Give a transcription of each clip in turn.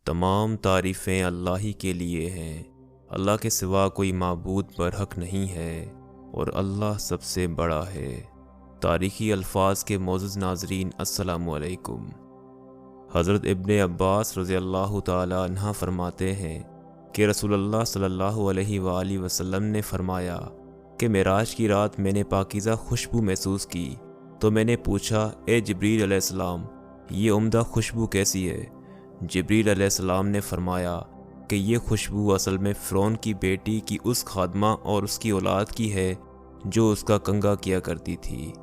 تمام تعریفیں اللہ ہی کے لیے ہیں۔ اللہ کے سوا کوئی معبود برحق نہیں ہے اور اللہ سب سے بڑا ہے۔ تاریخی الفاظ کے معزز ناظرین، السلام علیکم۔ حضرت ابن عباس رضی اللہ تعالی عنہ فرماتے ہیں کہ رسول اللہ صلی اللہ علیہ وآلہ وسلم نے فرمایا کہ معراج کی رات میں نے پاکیزہ خوشبو محسوس کی، تو میں نے پوچھا، اے جبریل علیہ السلام، یہ عمدہ خوشبو کیسی ہے؟ جبریل علیہ السلام نے فرمایا کہ یہ خوشبو اصل میں فرعون کی بیٹی کی اس خادمہ اور اس کی اولاد کی ہے جو اس کا کنگھا کیا کرتی تھی۔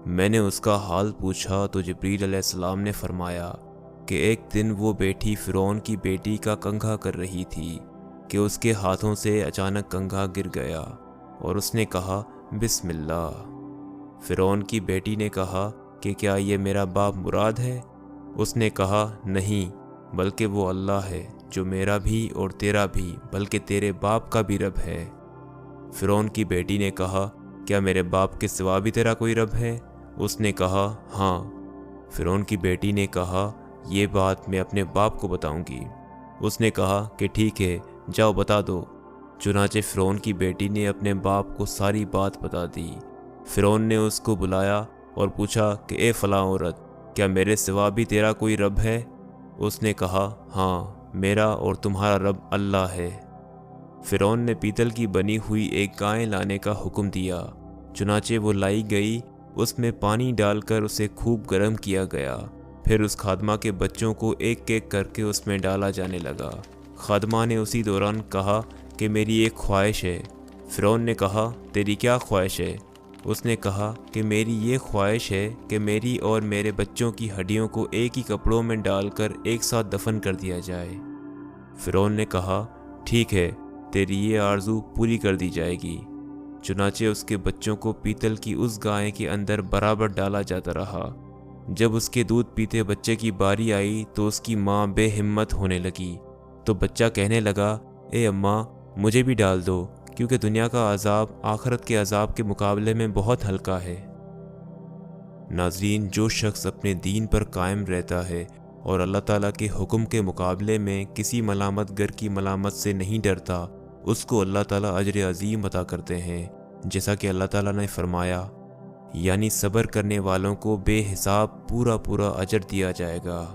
میں نے اس کا حال پوچھا تو جبریل علیہ السلام نے فرمایا کہ ایک دن وہ بیٹی فرعون کی بیٹی کا کنگھا کر رہی تھی کہ اس کے ہاتھوں سے اچانک کنگھا گر گیا اور اس نے کہا، بسم اللہ۔ فرعون کی بیٹی نے کہا کہ کیا یہ میرا باپ مراد ہے؟ اس نے کہا، نہیں، بلکہ وہ اللہ ہے جو میرا بھی اور تیرا بھی بلکہ تیرے باپ کا بھی رب ہے۔ فرعون کی بیٹی نے کہا، کیا میرے باپ کے سوا بھی تیرا کوئی رب ہے؟ اس نے کہا، ہاں۔ فرعون کی بیٹی نے کہا، یہ بات میں اپنے باپ کو بتاؤں گی۔ اس نے کہا کہ ٹھیک ہے، جاؤ بتا دو۔ چنانچہ فرعون کی بیٹی نے اپنے باپ کو ساری بات بتا دی۔ فرعون نے اس کو بلایا اور پوچھا کہ اے فلاں عورت، کیا میرے سوا بھی تیرا کوئی رب ہے؟ اس نے کہا، ہاں، میرا اور تمہارا رب اللہ ہے۔ فرعون نے پیتل کی بنی ہوئی ایک گائے لانے کا حکم دیا۔ چنانچہ وہ لائی گئی، اس میں پانی ڈال کر اسے خوب گرم کیا گیا، پھر اس خادمہ کے بچوں کو ایک ایک کر کے اس میں ڈالا جانے لگا۔ خادمہ نے اسی دوران کہا کہ میری ایک خواہش ہے۔ فرعون نے کہا، تیری کیا خواہش ہے؟ اس نے کہا کہ میری یہ خواہش ہے کہ میری اور میرے بچوں کی ہڈیوں کو ایک ہی کپڑوں میں ڈال کر ایک ساتھ دفن کر دیا جائے۔ فرعون نے کہا، ٹھیک ہے، تیری یہ آرزو پوری کر دی جائے گی۔ چنانچہ اس کے بچوں کو پیتل کی اس گائے کے اندر برابر ڈالا جاتا رہا۔ جب اس کے دودھ پیتے بچے کی باری آئی تو اس کی ماں بے ہمت ہونے لگی، تو بچہ کہنے لگا، اے اماں، مجھے بھی ڈال دو، کیونکہ دنیا کا عذاب آخرت کے عذاب کے مقابلے میں بہت ہلکا ہے۔ ناظرین، جو شخص اپنے دین پر قائم رہتا ہے اور اللہ تعالیٰ کے حکم کے مقابلے میں کسی ملامت گر کی ملامت سے نہیں ڈرتا، اس کو اللہ تعالیٰ اجر عظیم عطا کرتے ہیں، جیسا کہ اللہ تعالیٰ نے فرمایا، یعنی صبر کرنے والوں کو بے حساب پورا اجر دیا جائے گا۔